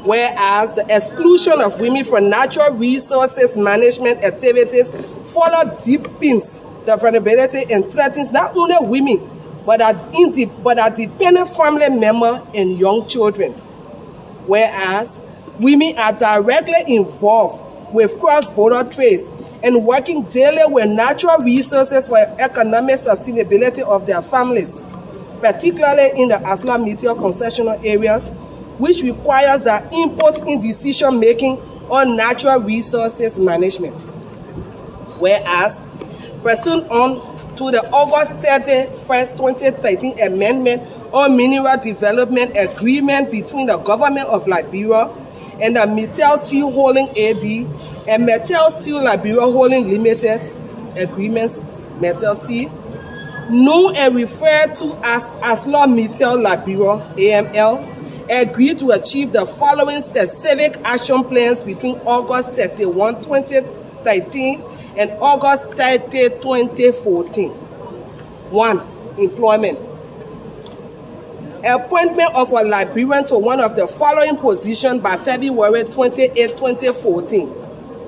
Whereas the exclusion of women from natural resources management activities further deepens the vulnerability and threatens not only women, but are dependent family members and young children. Whereas women are directly involved with cross-border trades and working daily with natural resources for economic sustainability of their families, particularly in the Arcelor Mittal concessional areas, which requires their input in decision-making on natural resources management. Whereas, pursuant on to the August 31st, 2013 amendment on mineral development agreement between the government of Liberia and the Mittal Steel Holding AD and Mittal Steel Liberia Holding Limited agreements, Mittal Steel, known and referred to as Arcelor Mittal Liberia AML, agreed to achieve the following specific action plans between August 31, 2013 and August 30, 2014. 1. Employment. Appointment of a Liberian to one of the following positions by February 28, 2014.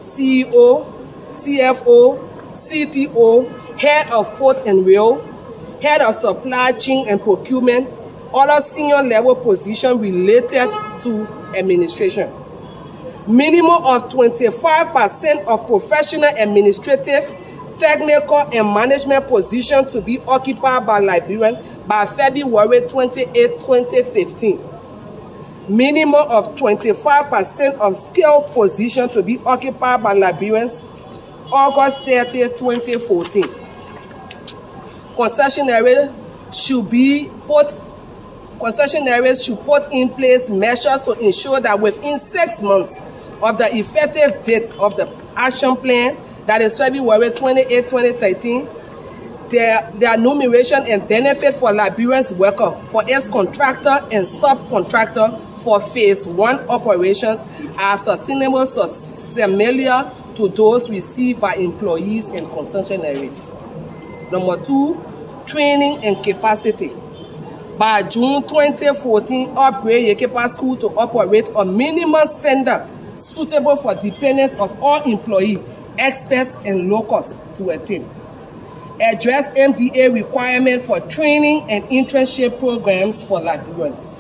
CEO, CFO, CTO, Head of Port and Rail, Head of Supply Chain and Procurement, other senior level positions related to administration. Minimum of 25% of professional administrative, technical, and management positions to be occupied by Liberians by February 28, 2015. Minimum of 25% of skilled positions to be occupied by Liberians August 30, 2014. Concessionaires should put in place measures to ensure that within 6 months of the effective date of the action plan, that is February 28, 2013, their remuneration and benefit for Liberians workers, for its contractor and subcontractor for phase 1 operations are sustainable, similar to those received by employees and concessionaires. Number 2, training and capacity. By June 2014, upgrade Yekepa School to operate a minimum standard suitable for dependents of all employees, experts, and locals to attain. Address MDA requirement for training and internship programs for Liberians.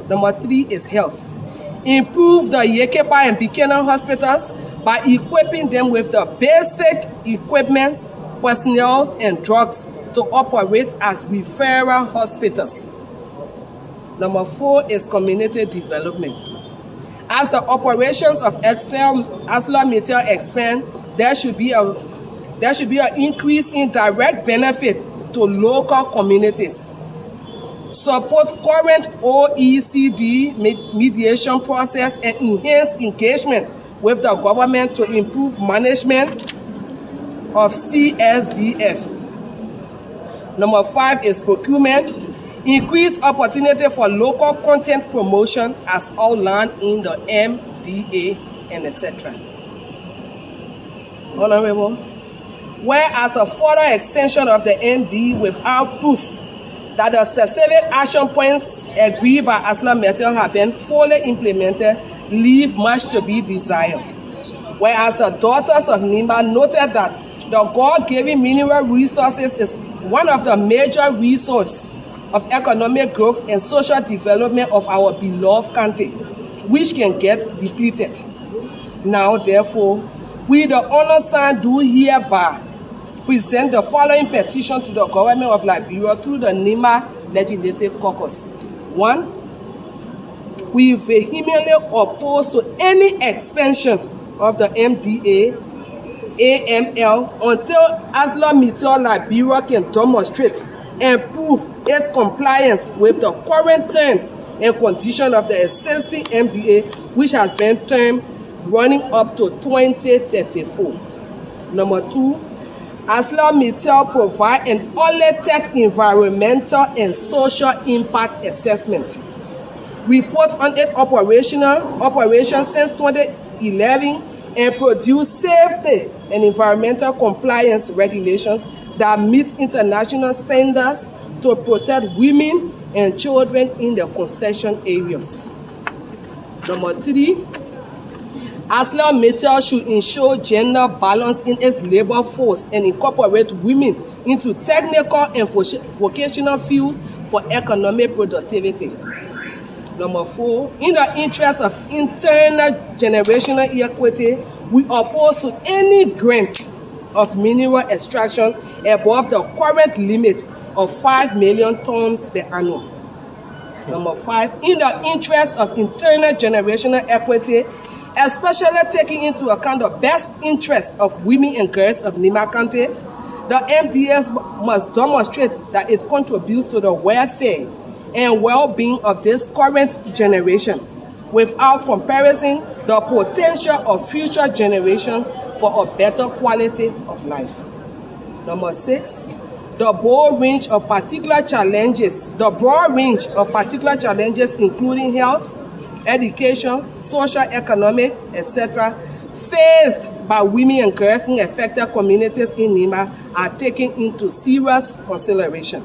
Number 3 is health. Improve the Yekepa and Buchanan hospitals by equipping them with the basic equipment, personnel, and drugs to operate as referral hospitals. Number 4 is community development. As the operations of Arcelor Mittal expand, there should be an increase in direct benefit to local communities. Support current OECD mediation process and enhance engagement with the government to improve management of CSDF. Number 5 is procurement. Increase opportunity for local content promotion as outlined in the MDA and etc. Honorable, whereas a further extension of the MD without proof that the specific action points agreed by Arcelor Mittal have been fully implemented, leave much to be desired. Whereas the daughters of Nimba noted that the God-given mineral resources is one of the major resources of economic growth and social development of our beloved country, which can get depleted. Now, therefore, we the honor sign do hereby present the following petition to the government of Liberia through the Nimba Legislative Caucus. 1. We vehemently oppose to any expansion of the MDA, AML until Arcelor Mittal Liberia can demonstrate and prove its compliance with the current terms and conditions of the existing MDA, which has been termed running up to 2034. Number 2, Arcelor Mittal provide an unlimited environmental and social impact assessment. Report on its operation since 2011 and produce safety and environmental compliance regulations that meet international standards to protect women and children in the concession areas. Number 3, Arcelor Mittal should ensure gender balance in its labor force and incorporate women into technical and vocational fields for economic productivity. Number 4, in the interest of internal generational equity, we oppose to any grant of mineral extraction above the current limit of 5 million tons per annum. Number 5, in the interest of internal generational equity, especially taking into account the best interest of women and girls of Nimba County, the MDA must demonstrate that it contributes to the welfare and well-being of this current generation, without comparison the potential of future generations for a better quality of life. Number 6, the broad range of particular challenges, including health, education, social, economic, etc., faced by women and girls in affected communities in Nimba are taken into serious consideration.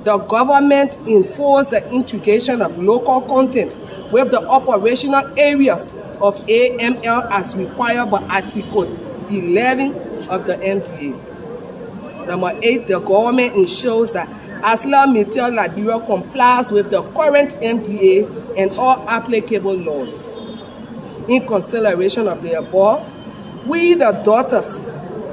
The government enforced the integration of local content with the operational areas of AML as required by Article 11 of the MDA. Number 8, the government ensures that Arcelor Mittal Liberia complies with the current MDA and all applicable laws. In consideration of the above, we, the daughters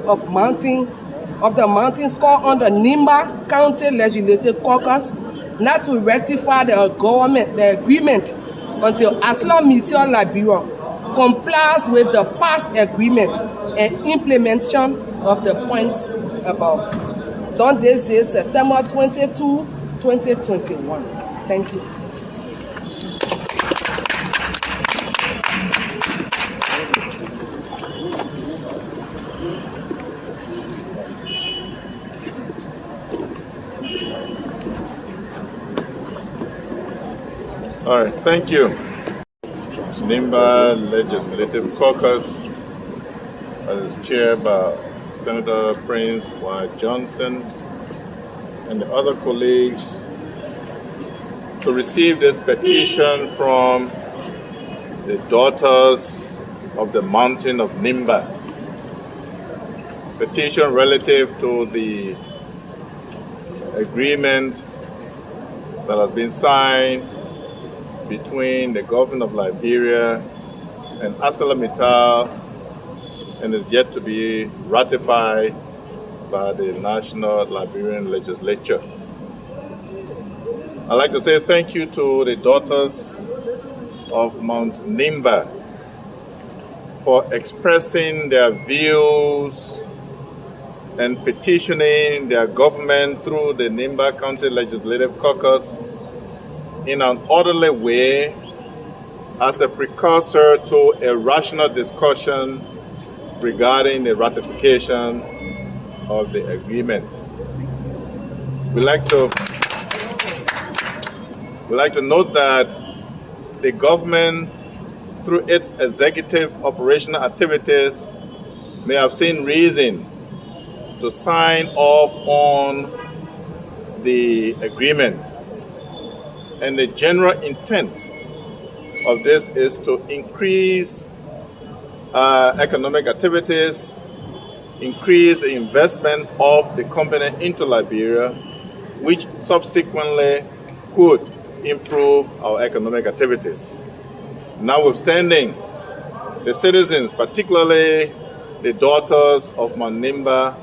of the mountains, call on the Nimba County Legislative Caucus not to rectify the agreement until Arcelor Mittal Liberia complies with the past agreement and implementation of the points above. Done this day, September 22, 2021. Thank you. All right, thank you. Nimba Legislative Caucus, as chaired by Senator Prince Y. Johnson and the other colleagues, to receive this petition from the daughters of the mountain of Nimba. Petition relative to the agreement that has been signed between the government of Liberia and Arcelor Mittal and is yet to be ratified by the National Liberian Legislature. I'd like to say thank you to the daughters of Mount Nimba for expressing their views and petitioning their government through the Nimba County Legislative Caucus in an orderly way as a precursor to a rational discussion regarding the ratification of the agreement. We'd like to note that the government, through its executive operational activities, may have seen reason to sign off on the agreement. And the general intent of this is to increase economic activities, increase the investment of the company into Liberia, which subsequently could improve our economic activities. Notwithstanding, the citizens, particularly the daughters of Mount Nimba,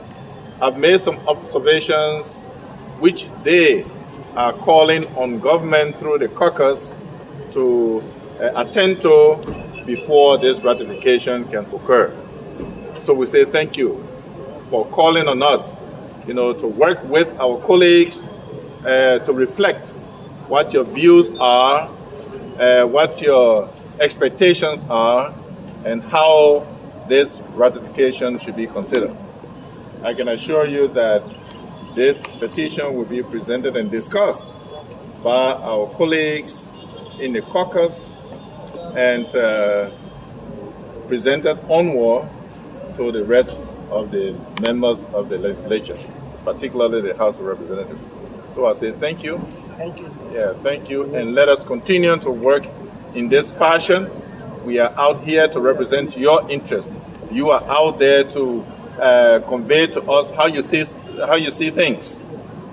have made some observations which they are calling on government through the caucus to attend to before this ratification can occur. So we say thank you for calling on us, to work with our colleagues to reflect what your views are, what your expectations are, and how this ratification should be considered. I can assure you that this petition will be presented and discussed by our colleagues in the caucus and presented onward to the rest of the members of the legislature, particularly the House of Representatives. So I say thank you. Thank you, sir. Yeah, thank you. And let us continue to work in this fashion. We are out here to represent your interest. You are out there to convey to us how you see things.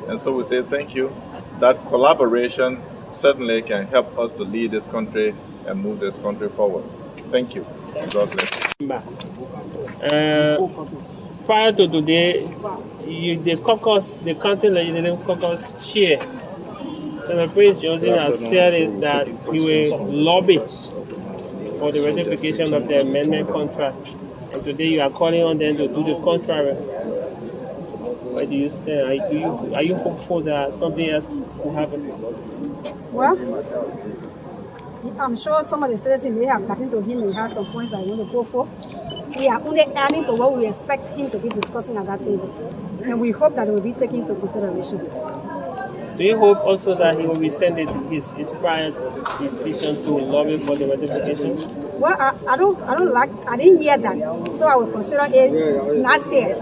And so we say thank you. That collaboration certainly can help us to lead this country and move this country forward. Thank you. God bless you. Prior to today, the county legislative caucus chair, Senator Prince Johnson, has said that he will lobby for the ratification of the amendment contract. And today you are calling on them to do the contrary. Where do you stand? Are you hopeful that something else will happen? Well, I'm sure some of the citizens may have gotten to him and have some points I want to go for. We are only adding to what we expect him to be discussing at that table. And we hope that it will be taken into consideration. Do you hope also that he will rescind his prior decision to lobby for the ratification? Well, I didn't hear that, so I will consider it not said.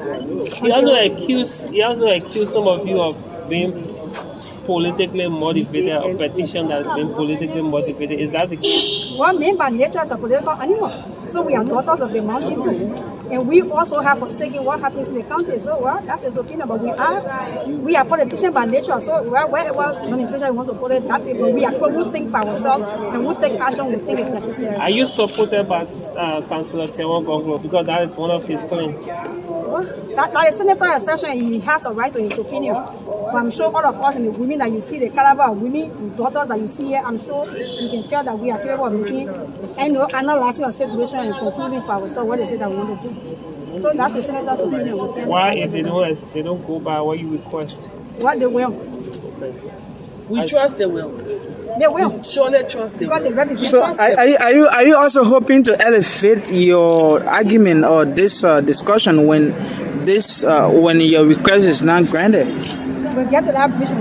He also accused some of you of being politically motivated, a petition that has been politically motivated. Is that the case? Well, men by nature is a political animal, so we are daughters of the mountain too. And we also have a stake in what happens in the country. So, well, that's his opinion. But we are politicians by nature. So, wherever manipulation wants to put it, that's it. But we think for ourselves and we take action we think is necessary. Are you supported by Councillor Tewan Gongro? Because that is one of his claims. Well, that is senator session. He has a right to his opinion. But I'm sure all of us and the women that you see, the caliber of women, the daughters that you see here, I'm sure you can tell that we are capable of making analyzing a situation and concluding for ourselves what is it that we want to do. So that's the senator's opinion. Why, if they don't go by what you request? What they will. We trust they will. They will. We surely trust they will. So are you also hoping to elevate your argument or this discussion when your request is not granted? We'll get to that bridge.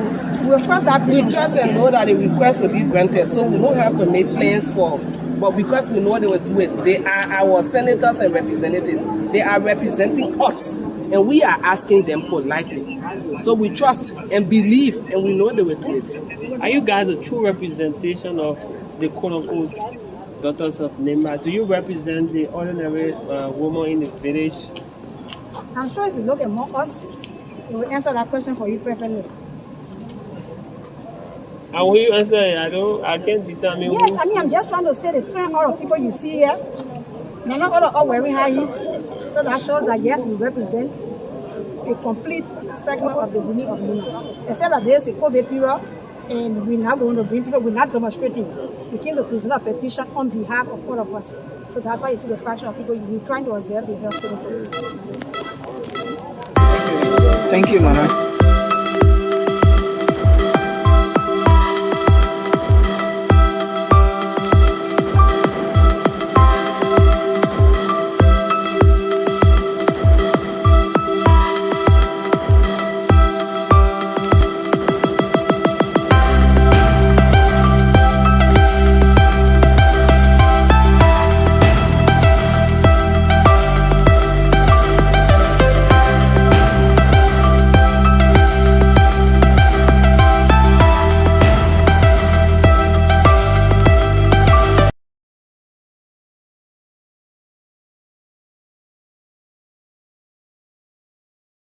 We'll cross that bridge. We trust and know that the request will be granted, so we don't have to make plans for. But because we know they will do it, they are our senators and representatives. They are representing us, and we are asking them politely. So we trust and believe, and we know they will do it. Are you guys a true representation of the quote-unquote daughters of Nimba? Do you represent the ordinary woman in the village? I'm sure if you look among us, we will answer that question for you perfectly. And will you answer it? I can't determine. Yes, I'm just trying to say the trend all of people you see here. They're not all of us wearing high heels. So that shows that yes, we represent a complete segment of the women of Nimba. Except that there's a COVID period and we're not going to bring people, we're not demonstrating. We came to present a petition on behalf of all of us. So that's why you see the fraction of people we're trying to observe the health. Thank you, Mama.